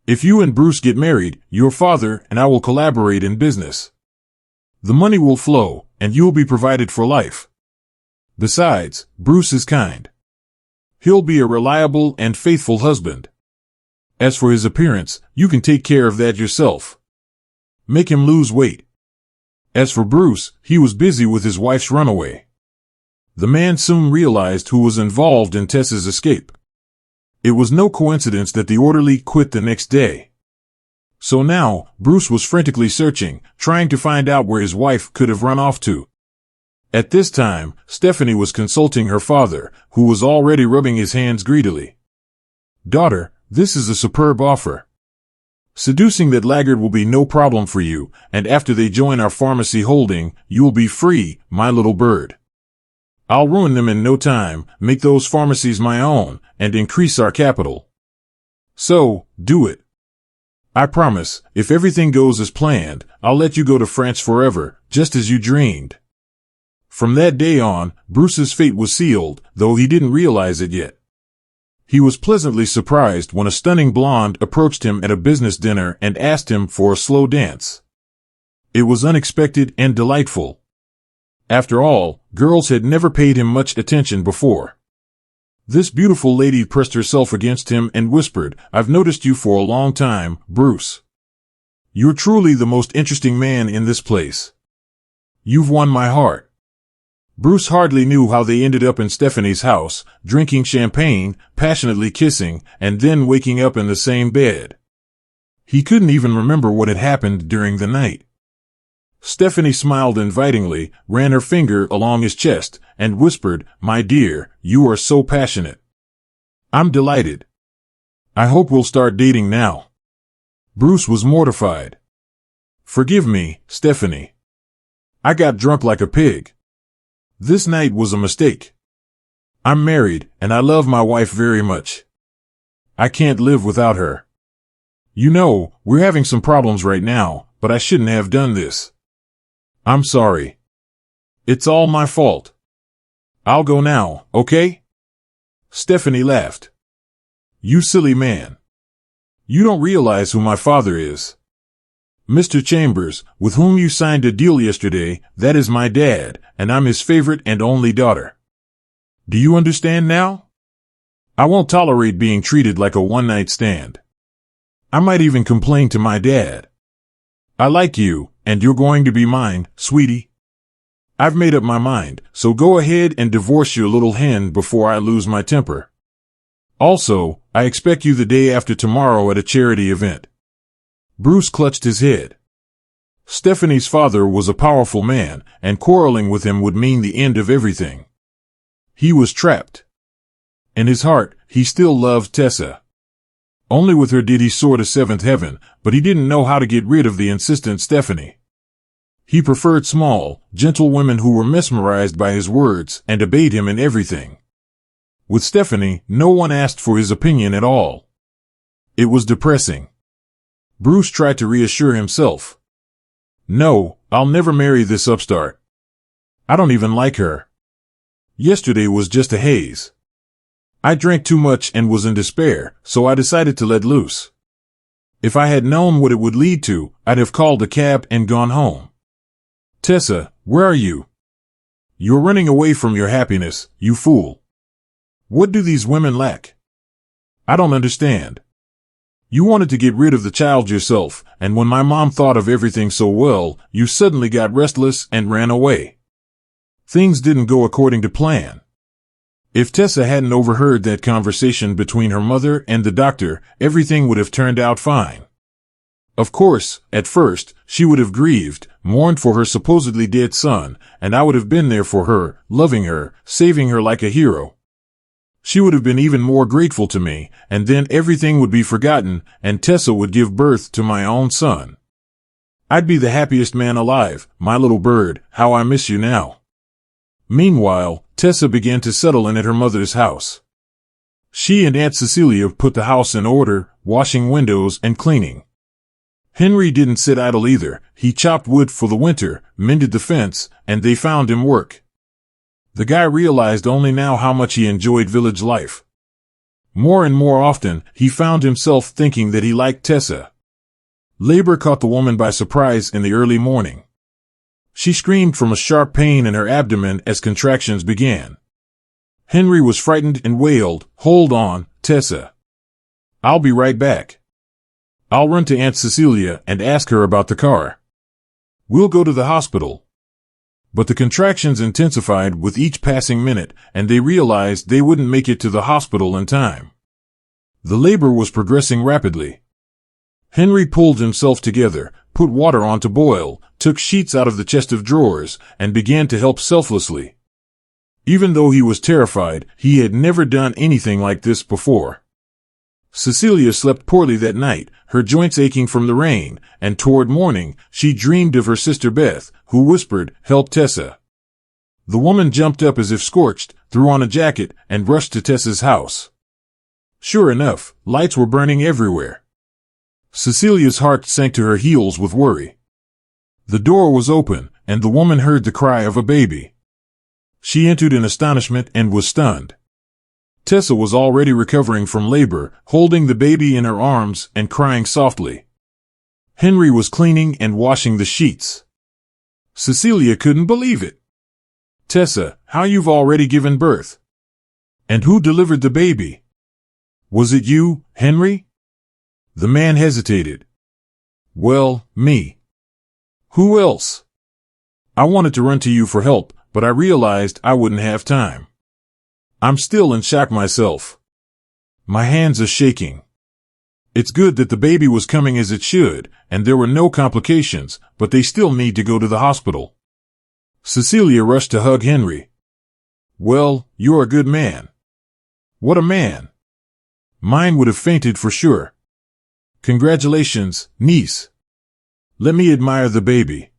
If you and Bruce get married, your father and I will collaborate in business. The money will flow, and you'll be provided for life. Besides, Bruce is kind. He'll be a reliable and faithful husband. As for his appearance, you can take care of that yourself. Make him lose weight." As for Bruce, he was busy with his wife's runaway. The man soon realized who was involved in Tessa's escape. It was no coincidence that the orderly quit the next day. So now, Bruce was frantically searching, trying to find out where his wife could have run off to. At this time, Stephanie was consulting her father, who was already rubbing his hands greedily. "Daughter, this is a superb offer. Seducing that laggard will be no problem for you, and after they join our pharmacy holding, you will be free, my little bird. I'll ruin them in no time, make those pharmacies my own, and increase our capital. So, do it. I promise, if everything goes as planned, I'll let you go to France forever, just as you dreamed." From that day on, Bruce's fate was sealed, though he didn't realize it yet. He was pleasantly surprised when a stunning blonde approached him at a business dinner and asked him for a slow dance. It was unexpected and delightful. After all, girls had never paid him much attention before. This beautiful lady pressed herself against him and whispered, "I've noticed you for a long time, Bruce. You're truly the most interesting man in this place. You've won my heart." Bruce hardly knew how they ended up in Stephanie's house, drinking champagne, passionately kissing, and then waking up in the same bed. He couldn't even remember what had happened during the night. Stephanie smiled invitingly, ran her finger along his chest, and whispered, "My dear, you are so passionate. I'm delighted. I hope we'll start dating now." Bruce was mortified. "Forgive me, Stephanie. I got drunk like a pig. This night was a mistake. I'm married, and I love my wife very much. I can't live without her. You know, we're having some problems right now, but I shouldn't have done this. I'm sorry. It's all my fault. I'll go now, okay?" Stephanie laughed. "You silly man. You don't realize who my father is. Mr. Chambers, with whom you signed a deal yesterday, that is my dad, and I'm his favorite and only daughter. Do you understand now? I won't tolerate being treated like a one-night stand. I might even complain to my dad. I like you, and you're going to be mine, sweetie. I've made up my mind, so go ahead and divorce your little hen before I lose my temper. Also, I expect you the day after tomorrow at a charity event." Bruce clutched his head. Stephanie's father was a powerful man, and quarreling with him would mean the end of everything. He was trapped. In his heart, he still loved Tessa. Only with her did he soar to seventh heaven, but he didn't know how to get rid of the insistent Stephanie. He preferred small, gentle women who were mesmerized by his words and obeyed him in everything. With Stephanie, no one asked for his opinion at all. It was depressing. Bruce tried to reassure himself. "No, I'll never marry this upstart. I don't even like her. Yesterday was just a haze. I drank too much and was in despair, so I decided to let loose. If I had known what it would lead to, I'd have called a cab and gone home. Tessa, where are you? You're running away from your happiness, you fool. What do these women lack? I don't understand. You wanted to get rid of the child yourself, and when my mom thought of everything so well, you suddenly got restless and ran away. Things didn't go according to plan." If Tessa hadn't overheard that conversation between her mother and the doctor, everything would have turned out fine. Of course, at first, she would have grieved, mourned for her supposedly dead son, and I would have been there for her, loving her, saving her like a hero. She would have been even more grateful to me, and then everything would be forgotten, and Tessa would give birth to my own son. I'd be the happiest man alive, my little bird, how I miss you now. Meanwhile, Tessa began to settle in at her mother's house. She and Aunt Cecilia put the house in order, washing windows and cleaning. Henry didn't sit idle either. He chopped wood for the winter, mended the fence, and they found him work. The guy realized only now how much he enjoyed village life. More and more often, he found himself thinking that he liked Tessa. Labor caught the woman by surprise in the early morning. She screamed from a sharp pain in her abdomen as contractions began. Henry was frightened and wailed, "Hold on, Tessa. I'll be right back. I'll run to Aunt Cecilia and ask her about the car. We'll go to the hospital." But the contractions intensified with each passing minute, and they realized they wouldn't make it to the hospital in time. The labor was progressing rapidly. Henry pulled himself together, put water on to boil, took sheets out of the chest of drawers, and began to help selflessly. Even though he was terrified, he had never done anything like this before. Cecilia slept poorly that night, her joints aching from the rain, and toward morning, she dreamed of her sister Beth, who whispered, "Help Tessa." The woman jumped up as if scorched, threw on a jacket, and rushed to Tessa's house. Sure enough, lights were burning everywhere. Cecilia's heart sank to her heels with worry. The door was open, and the woman heard the cry of a baby. She entered in astonishment and was stunned. Tessa was already recovering from labor, holding the baby in her arms and crying softly. Henry was cleaning and washing the sheets. Cecilia couldn't believe it. "Tessa, how you've already given birth? And who delivered the baby? Was it you, Henry?" The man hesitated. "Well, me. Who else? I wanted to run to you for help, but I realized I wouldn't have time. I'm still in shock myself. My hands are shaking. It's good that the baby was coming as it should, and there were no complications, but they still need to go to the hospital." Cecilia rushed to hug Henry. "Well, you're a good man." "What a man. Mine would have fainted for sure. Congratulations, niece. Let me admire the baby."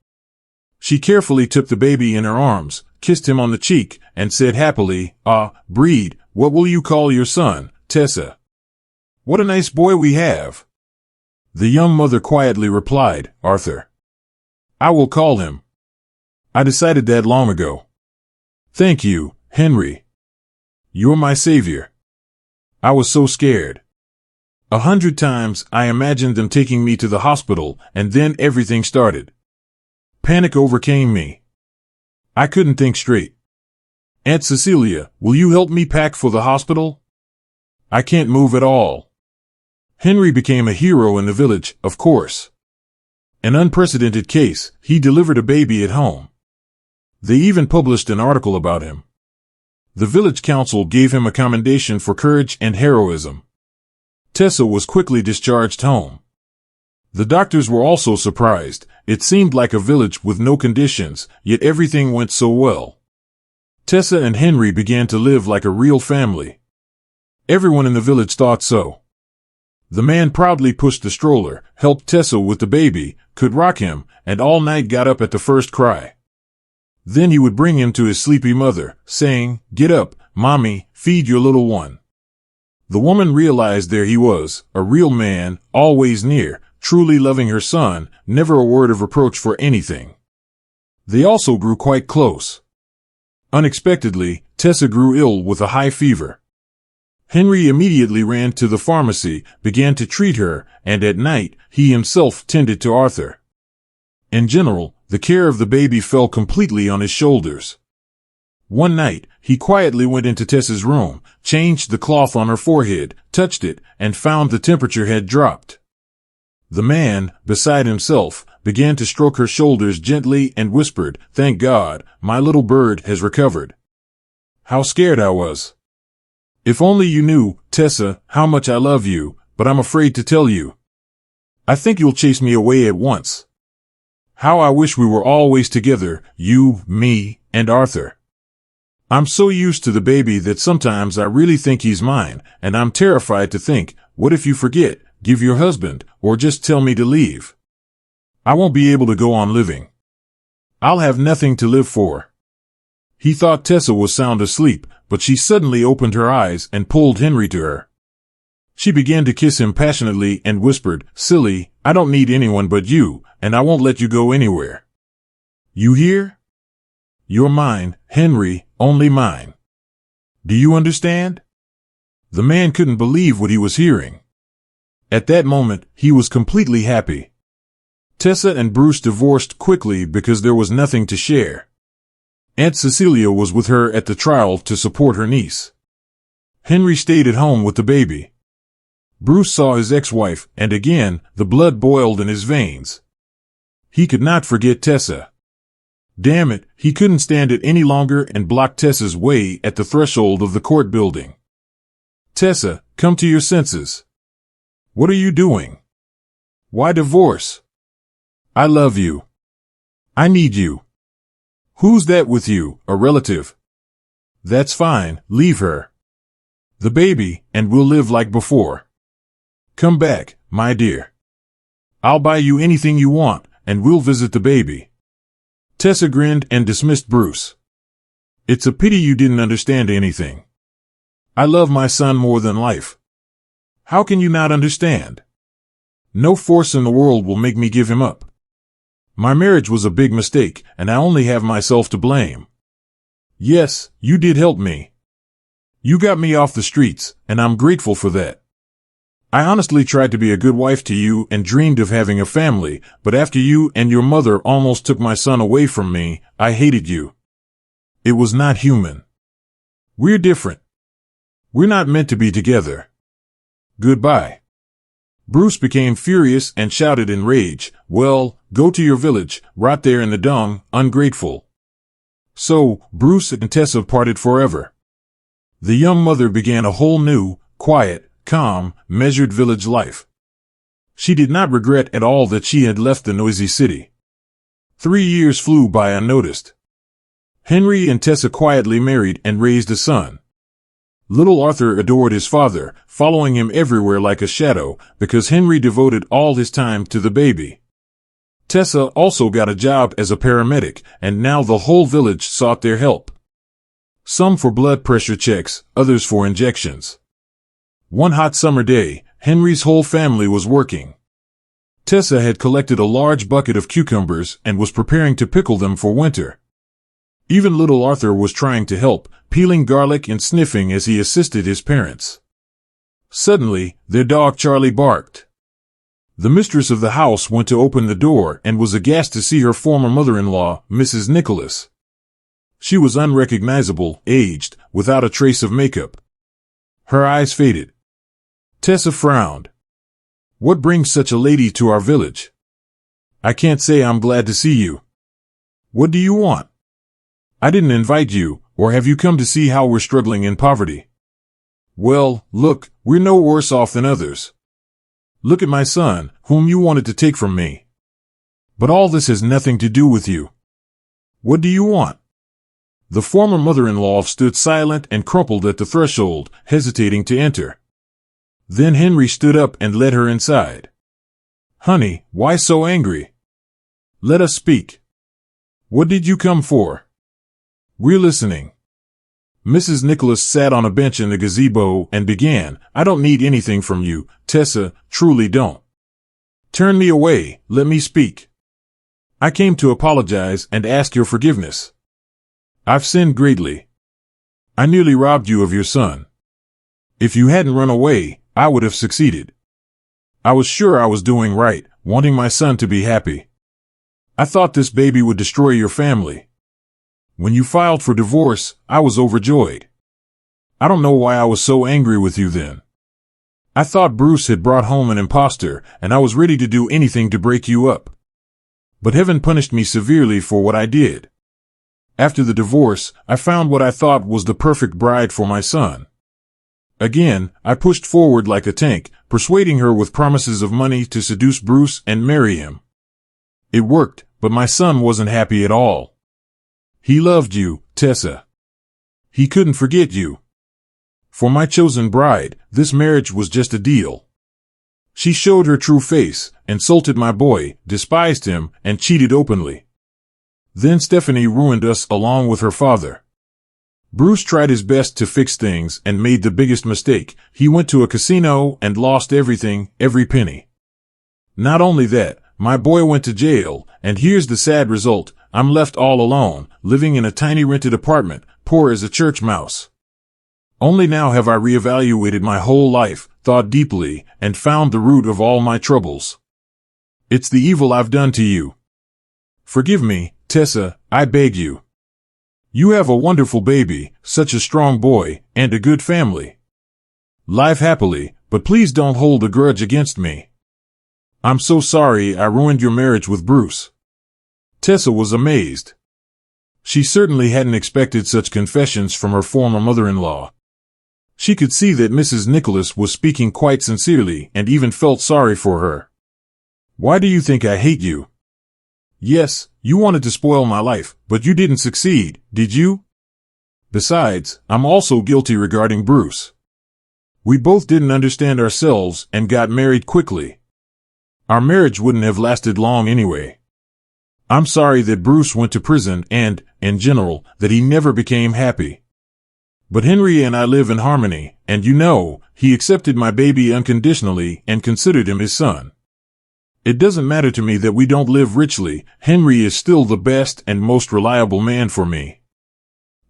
She carefully took the baby in her arms, kissed him on the cheek, and said happily, "Breed, what will you call your son, Tessa?" "What a nice boy we have." The young mother quietly replied, "Arthur. I will call him. I decided that long ago." "Thank you, Henry. You're my savior. I was so scared. 100 times I imagined them taking me to the hospital, and then everything started. Panic overcame me. I couldn't think straight. Aunt Cecilia, will you help me pack for the hospital? I can't move at all." Henry became a hero in the village, of course. An unprecedented case, he delivered a baby at home. They even published an article about him. The village council gave him a commendation for courage and heroism. Tessa was quickly discharged home. The doctors were also surprised. It seemed like a village with no conditions, yet everything went so well. Tessa and Henry began to live like a real family. Everyone in the village thought so. The man proudly pushed the stroller, helped Tessa with the baby, could rock him, and all night got up at the first cry. Then he would bring him to his sleepy mother, saying, "Get up, mommy, feed your little one." The woman realized there he was, a real man, always near, truly loving her son, never a word of reproach for anything. They also grew quite close. Unexpectedly, Tessa grew ill with a high fever. Henry immediately ran to the pharmacy, began to treat her, and at night, he himself tended to Arthur. In general, the care of the baby fell completely on his shoulders. One night, he quietly went into Tessa's room, changed the cloth on her forehead, touched it, and found the temperature had dropped. The man, beside himself, began to stroke her shoulders gently and whispered, "Thank God, my little bird has recovered. How scared I was. If only you knew, Tessa, how much I love you, but I'm afraid to tell you. I think you'll chase me away at once. How I wish we were always together, you, me, and Arthur. I'm so used to the baby that sometimes I really think he's mine, and I'm terrified to think, what if you forget, give your husband, or just tell me to leave? I won't be able to go on living. I'll have nothing to live for." He thought Tessa was sound asleep, but she suddenly opened her eyes and pulled Henry to her. She began to kiss him passionately and whispered, "Silly, I don't need anyone but you, and I won't let you go anywhere. You hear? You're mine, Henry, only mine. Do you understand?" The man couldn't believe what he was hearing. At that moment, he was completely happy. Tessa and Bruce divorced quickly because there was nothing to share. Aunt Cecilia was with her at the trial to support her niece. Henry stayed at home with the baby. Bruce saw his ex-wife, and again, the blood boiled in his veins. He could not forget Tessa. Damn it, he couldn't stand it any longer and blocked Tessa's way at the threshold of the court building. "Tessa, come to your senses. What are you doing? Why divorce? I love you. I need you. Who's that with you, a relative? That's fine, leave her. The baby, and we'll live like before. Come back, my dear. I'll buy you anything you want, and we'll visit the baby. Tessa grinned and dismissed Bruce. It's a pity you didn't understand anything. I love my son more than life. How can you not understand? No force in the world will make me give him up. My marriage was a big mistake, and I only have myself to blame. Yes, you did help me. You got me off the streets, and I'm grateful for that. I honestly tried to be a good wife to you and dreamed of having a family, but after you and your mother almost took my son away from me, I hated you. It was not human. We're different. We're not meant to be together. Goodbye. Bruce became furious and shouted in rage, well, go to your village, rot there in the dung, ungrateful. So, Bruce and Tessa parted forever. The young mother began a whole new, quiet, calm, measured village life. She did not regret at all that she had left the noisy city. 3 years flew by unnoticed. Henry and Tessa quietly married and raised a son. Little Arthur adored his father, following him everywhere like a shadow, because Henry devoted all his time to the baby. Tessa also got a job as a paramedic, and now the whole village sought their help. Some for blood pressure checks, others for injections. One hot summer day, Henry's whole family was working. Tessa had collected a large bucket of cucumbers and was preparing to pickle them for winter. Even little Arthur was trying to help, peeling garlic and sniffing as he assisted his parents. Suddenly, their dog Charlie barked. The mistress of the house went to open the door and was aghast to see her former mother-in-law, Mrs. Nicholas. She was unrecognizable, aged, without a trace of makeup. Her eyes faded. Tessa frowned. What brings such a lady to our village? I can't say I'm glad to see you. What do you want? I didn't invite you, or have you come to see how we're struggling in poverty? Well, look, we're no worse off than others. Look at my son, whom you wanted to take from me. But all this has nothing to do with you. What do you want? The former mother-in-law stood silent and crumpled at the threshold, hesitating to enter. Then Henry stood up and led her inside. Honey, why so angry? Let us speak. What did you come for? We're listening. Mrs. Nicholas sat on a bench in the gazebo and began, I don't need anything from you, Tessa, truly don't. Turn me away, let me speak. I came to apologize and ask your forgiveness. I've sinned greatly. I nearly robbed you of your son. If you hadn't run away, I would have succeeded. I was sure I was doing right, wanting my son to be happy. I thought this baby would destroy your family. When you filed for divorce, I was overjoyed. I don't know why I was so angry with you then. I thought Bruce had brought home an impostor, and I was ready to do anything to break you up. But heaven punished me severely for what I did. After the divorce, I found what I thought was the perfect bride for my son. Again, I pushed forward like a tank, persuading her with promises of money to seduce Bruce and marry him. It worked, but my son wasn't happy at all. He loved you, Tessa. He couldn't forget you. For my chosen bride, this marriage was just a deal. She showed her true face, insulted my boy, despised him, and cheated openly. Then Stephanie ruined us along with her father. Bruce tried his best to fix things and made the biggest mistake. He went to a casino and lost everything, every penny. Not only that, my boy went to jail, and here's the sad result. I'm left all alone, living in a tiny rented apartment, poor as a church mouse. Only now have I reevaluated my whole life, thought deeply, and found the root of all my troubles. It's the evil I've done to you. Forgive me, Tessa, I beg you. You have a wonderful baby, such a strong boy, and a good family. Live happily, but please don't hold a grudge against me. I'm so sorry I ruined your marriage with Bruce. Tessa was amazed. She certainly hadn't expected such confessions from her former mother-in-law. She could see that Mrs. Nicholas was speaking quite sincerely and even felt sorry for her. Why do you think I hate you? Yes, you wanted to spoil my life, but you didn't succeed, did you? Besides, I'm also guilty regarding Bruce. We both didn't understand ourselves and got married quickly. Our marriage wouldn't have lasted long anyway. I'm sorry that Bruce went to prison and, in general, that he never became happy. But Henry and I live in harmony, and you know, he accepted my baby unconditionally and considered him his son. It doesn't matter to me that we don't live richly. Henry is still the best and most reliable man for me.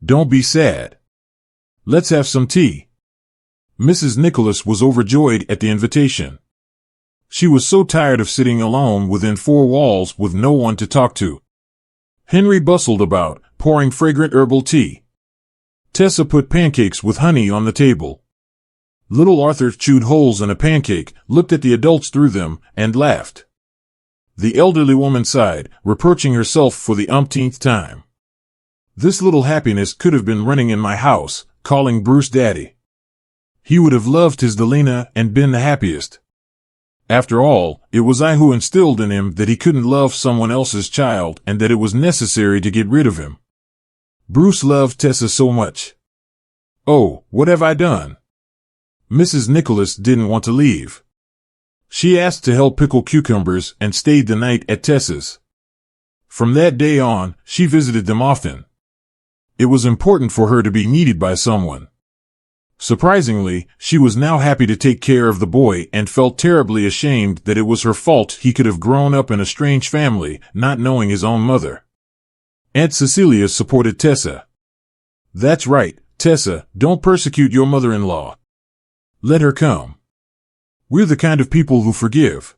Don't be sad. Let's have some tea. Mrs. Nicholas was overjoyed at the invitation. She was so tired of sitting alone within four walls with no one to talk to. Henry bustled about, pouring fragrant herbal tea. Tessa put pancakes with honey on the table. Little Arthur chewed holes in a pancake, looked at the adults through them, and laughed. The elderly woman sighed, reproaching herself for the umpteenth time. This little happiness could have been running in my house, calling Bruce Daddy. He would have loved his Delina and been the happiest. After all, it was I who instilled in him that he couldn't love someone else's child and that it was necessary to get rid of him. Bruce loved Tessa so much. Oh, what have I done? Mrs. Nicholas didn't want to leave. She asked to help pickle cucumbers and stayed the night at Tessa's. From that day on, she visited them often. It was important for her to be needed by someone. Surprisingly, she was now happy to take care of the boy and felt terribly ashamed that it was her fault he could have grown up in a strange family, not knowing his own mother. Aunt Cecilia supported Tessa. That's right, Tessa, don't persecute your mother-in-law. Let her come. We're the kind of people who forgive.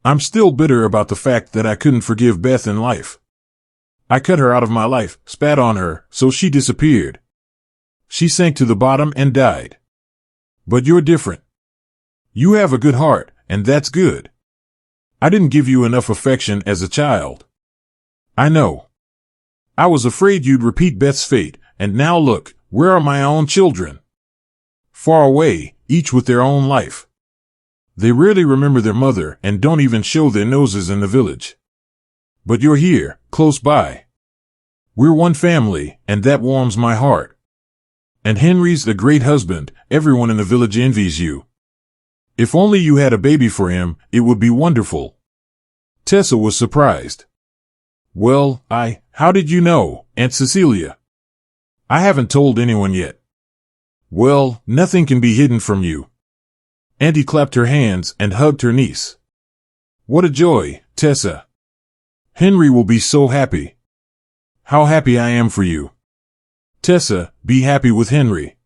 I'm still bitter about the fact that I couldn't forgive Beth in life. I cut her out of my life, spat on her, so she disappeared. She sank to the bottom and died. But you're different. You have a good heart, and that's good. I didn't give you enough affection as a child. I know. I was afraid you'd repeat Beth's fate, and now look, where are my own children? Far away, each with their own life. They rarely remember their mother and don't even show their noses in the village. But you're here, close by. We're one family, and that warms my heart. And Henry's a great husband, everyone in the village envies you. If only you had a baby for him, it would be wonderful. Tessa was surprised. Well, how did you know, Aunt Cecilia? I haven't told anyone yet. Well, nothing can be hidden from you. Auntie clapped her hands and hugged her niece. What a joy, Tessa. Henry will be so happy. How happy I am for you. Tessa, be happy with Henry.